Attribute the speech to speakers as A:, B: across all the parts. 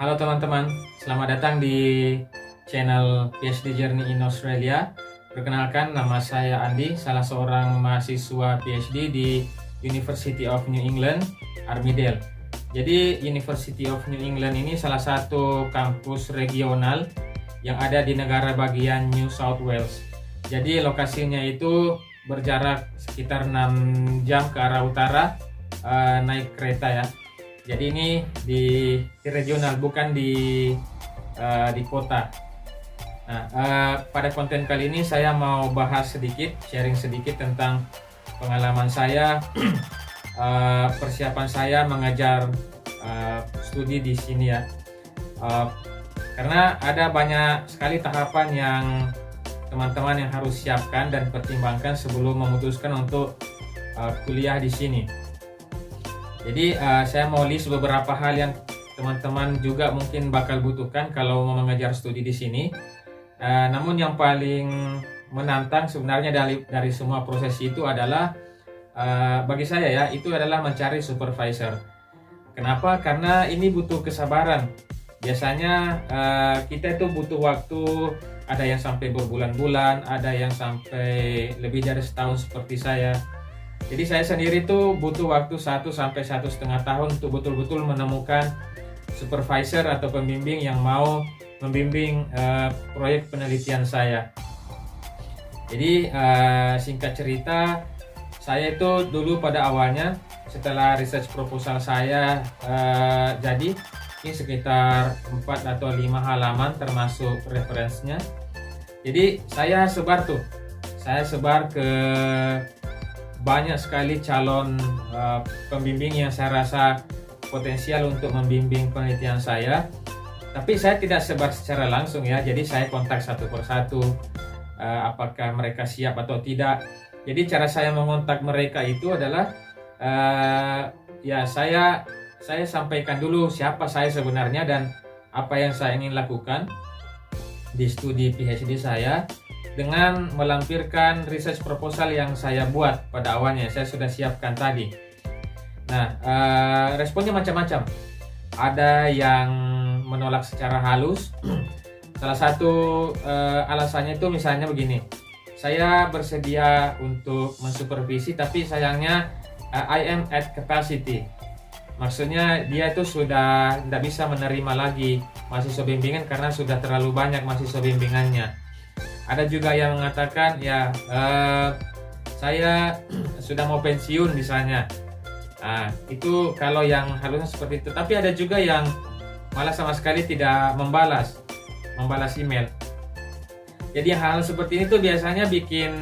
A: Halo teman-teman, selamat datang di channel PhD Journey in Australia. Perkenalkan, nama saya Andi, salah seorang mahasiswa PhD di University of New England, Armidale. Jadi University of New England ini salah satu kampus regional yang ada di negara bagian New South Wales. Jadi lokasinya itu berjarak sekitar 6 jam ke arah utara naik kereta ya. Jadi ini di regional, bukan di kota. Nah, pada konten kali ini saya mau bahas sedikit, sharing sedikit tentang pengalaman saya, persiapan saya mengajar studi di sini ya. Karena ada banyak sekali tahapan yang teman-teman yang harus siapkan dan pertimbangkan sebelum memutuskan untuk kuliah di sini. Jadi saya mau list beberapa hal yang teman-teman juga mungkin bakal butuhkan kalau mau mengajar studi di sini. Namun yang paling menantang sebenarnya dari semua proses itu adalah bagi saya ya, itu adalah mencari supervisor. Kenapa? Karena ini butuh kesabaran. Biasanya kita itu butuh waktu, ada yang sampai berbulan-bulan, ada yang sampai lebih dari setahun seperti saya. Jadi saya sendiri tuh butuh waktu 1 sampai 1,5 tahun untuk betul-betul menemukan supervisor atau pembimbing yang mau membimbing proyek penelitian saya. Jadi singkat cerita, saya itu dulu pada awalnya setelah research proposal saya jadi ini sekitar 4 atau 5 halaman termasuk referensinya. Jadi saya sebar ke banyak sekali calon pembimbing yang saya rasa potensial untuk membimbing penelitian saya. Tapi saya tidak sebar secara langsung ya, jadi saya kontak satu persatu apakah mereka siap atau tidak. Jadi cara saya mengontak mereka itu adalah ya saya sampaikan dulu siapa saya sebenarnya dan apa yang saya ingin lakukan di studi PhD saya, dengan melampirkan research proposal yang saya buat pada awalnya, saya sudah siapkan tadi. Nah, responnya macam-macam. Ada yang menolak secara halus. Salah satu alasannya itu misalnya begini, saya bersedia untuk mensupervisi tapi sayangnya I am at capacity. Maksudnya dia itu sudah tidak bisa menerima lagi mahasiswa bimbingan karena sudah terlalu banyak mahasiswa bimbingannya. Ada juga yang mengatakan ya saya sudah mau pensiun misalnya. Nah, itu kalau yang halusnya seperti itu. Tapi ada juga yang malah sama sekali tidak membalas email. Jadi hal seperti itu biasanya bikin,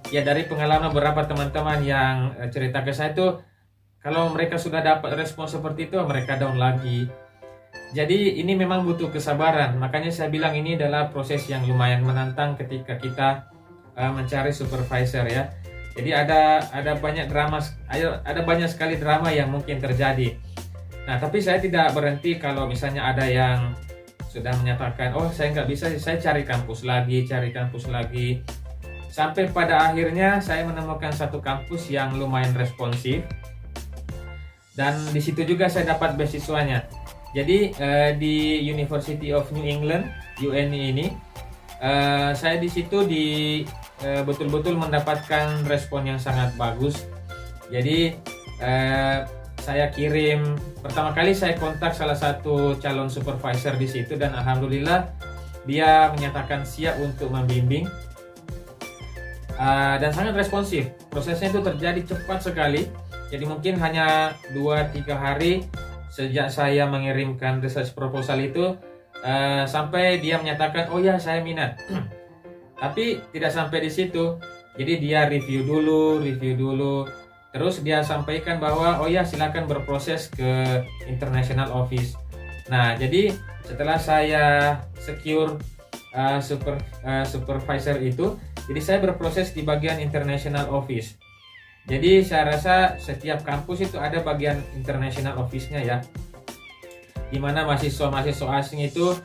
A: ya dari pengalaman beberapa teman-teman yang cerita ke saya itu, kalau mereka sudah dapat respon seperti itu mereka down lagi. Jadi ini memang butuh kesabaran. Makanya saya bilang ini adalah proses yang lumayan menantang ketika kita mencari supervisor ya. Jadi ada banyak sekali drama yang mungkin terjadi. Nah, tapi saya tidak berhenti kalau misalnya ada yang sudah menyatakan, oh saya nggak bisa, saya cari kampus lagi. Sampai pada akhirnya saya menemukan satu kampus yang lumayan responsif. Dan di situ juga saya dapat beasiswanya. Jadi di University of New England (UNE) ini saya di situ betul-betul mendapatkan respon yang sangat bagus. Jadi saya kirim, pertama kali saya kontak salah satu calon supervisor di situ dan alhamdulillah dia menyatakan siap untuk membimbing dan sangat responsif. Prosesnya itu terjadi cepat sekali. Jadi mungkin hanya 2-3 hari sejak saya mengirimkan research proposal itu sampai dia menyatakan oh ya saya minat. Tapi tidak sampai di situ. Jadi dia review dulu. Terus dia sampaikan bahwa oh ya silakan berproses ke international office. Nah, jadi setelah saya secure supervisor itu, jadi saya berproses di bagian international office. Jadi saya rasa setiap kampus itu ada bagian international office-nya ya, dimana mahasiswa-mahasiswa asing itu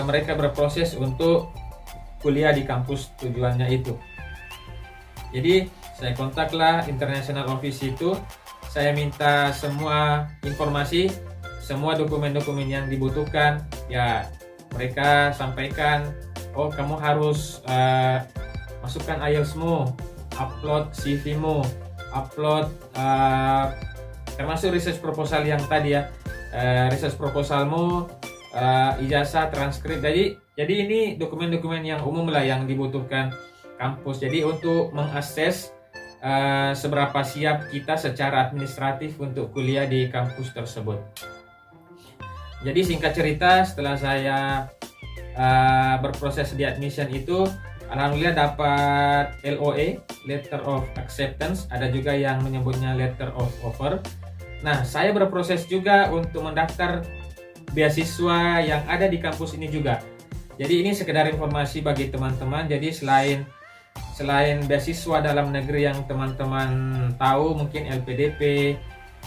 A: mereka berproses untuk kuliah di kampus tujuannya itu. Jadi saya kontaklah international office itu, saya minta semua informasi semua dokumen-dokumen yang dibutuhkan ya mereka sampaikan. Oh, kamu harus masukkan IELTS-mu, upload CV-mu, upload termasuk research proposal yang tadi ya, research proposalmu, ijazah, transkrip. Jadi ini dokumen-dokumen yang umum lah yang dibutuhkan kampus. Jadi untuk mengakses seberapa siap kita secara administratif untuk kuliah di kampus tersebut. Jadi singkat cerita, setelah saya berproses di admission itu, alhamdulillah dapat LOA, Letter of Acceptance, ada juga yang menyebutnya Letter of Offer. Nah, saya berproses juga untuk mendaftar beasiswa yang ada di kampus ini juga. Jadi ini sekedar informasi bagi teman-teman. Jadi selain beasiswa dalam negeri yang teman-teman tahu, mungkin LPDP,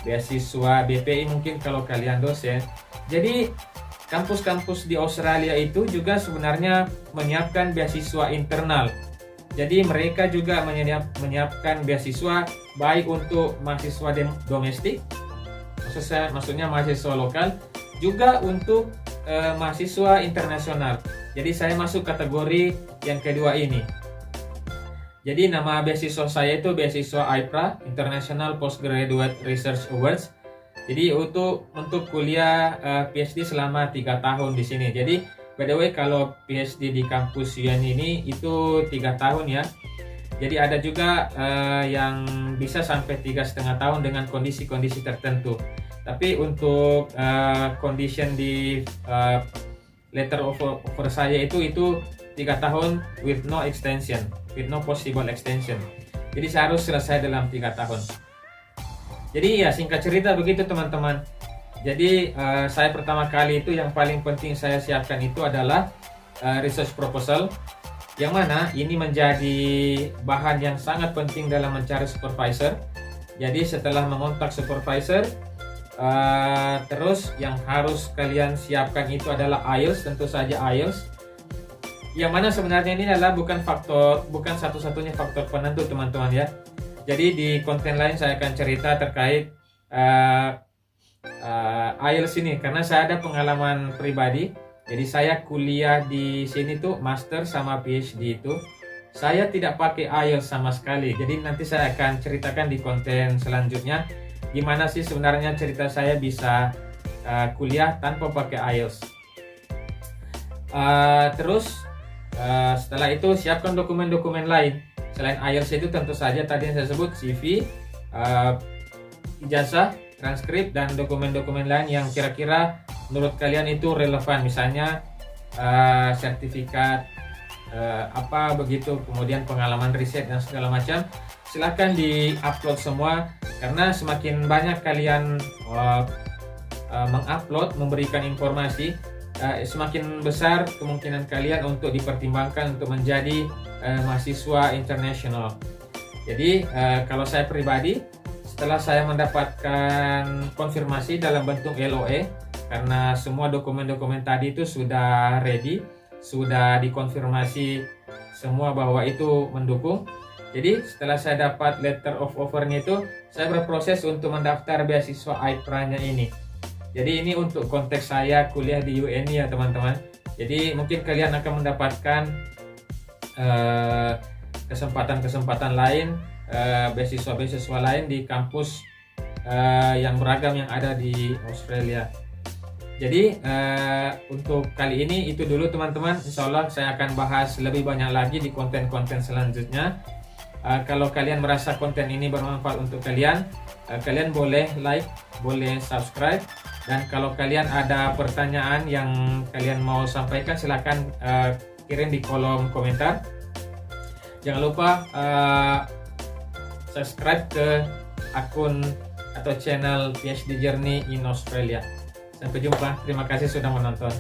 A: beasiswa BPI mungkin kalau kalian dosen. Jadi kampus-kampus di Australia itu juga sebenarnya menyiapkan beasiswa internal. Jadi mereka juga menyiapkan beasiswa baik untuk mahasiswa domestik, maksudnya mahasiswa lokal, juga untuk mahasiswa internasional. Jadi saya masuk kategori yang kedua ini. Jadi nama beasiswa saya itu beasiswa IPRA, International Postgraduate Research Awards. Jadi untuk kuliah PhD selama 3 tahun di sini. Jadi by the way, kalau PhD di kampus UN ini itu 3 tahun ya. Jadi ada juga yang bisa sampai 3,5 tahun dengan kondisi-kondisi tertentu. Tapi untuk condition di letter of offer saya itu 3 tahun with no extension, with no possible extension. Jadi saya harus selesai dalam 3 tahun. Jadi ya singkat cerita begitu teman-teman. Jadi saya pertama kali itu yang paling penting saya siapkan itu adalah research proposal, yang mana ini menjadi bahan yang sangat penting dalam mencari supervisor. Jadi setelah mengontak supervisor, terus yang harus kalian siapkan itu adalah IELTS, tentu saja IELTS. Yang mana sebenarnya ini adalah bukan satu-satunya faktor penentu teman-teman ya. Jadi di konten lain saya akan cerita terkait IELTS ini, karena saya ada pengalaman pribadi. Jadi saya kuliah di sini tuh master sama PhD itu saya tidak pakai IELTS sama sekali. Jadi nanti saya akan ceritakan di konten selanjutnya gimana sih sebenarnya cerita saya bisa kuliah tanpa pakai IELTS. Terus setelah itu siapkan dokumen-dokumen lain. Selain IELTS itu tentu saja tadi yang saya sebut CV, ijazah, transkrip, dan dokumen-dokumen lain yang kira-kira menurut kalian itu relevan. Misalnya sertifikat apa begitu, kemudian pengalaman riset dan segala macam. Silahkan di-upload semua, karena semakin banyak kalian mengupload, memberikan informasi, semakin besar kemungkinan kalian untuk dipertimbangkan untuk menjadi mahasiswa internasional. Jadi kalau saya pribadi, setelah saya mendapatkan konfirmasi dalam bentuk LOA, karena semua dokumen-dokumen tadi itu sudah ready, sudah dikonfirmasi semua bahwa itu mendukung. Jadi setelah saya dapat letter of offer-nya itu, saya berproses untuk mendaftar beasiswa IPRA-nya ini. Jadi ini untuk konteks saya kuliah di UN ya teman-teman. Jadi mungkin kalian akan mendapatkan kesempatan-kesempatan lain, beasiswa-beasiswa lain di kampus yang beragam yang ada di Australia. Jadi untuk kali ini itu dulu teman-teman. Insya Allah saya akan bahas lebih banyak lagi di konten-konten selanjutnya. Kalau kalian merasa konten ini bermanfaat untuk kalian, kalian boleh like, boleh subscribe. Dan kalau kalian ada pertanyaan yang kalian mau sampaikan, silahkan kirim di kolom komentar. Jangan lupa subscribe ke akun atau channel PhD Journey in Australia. Sampai jumpa, terima kasih sudah menonton.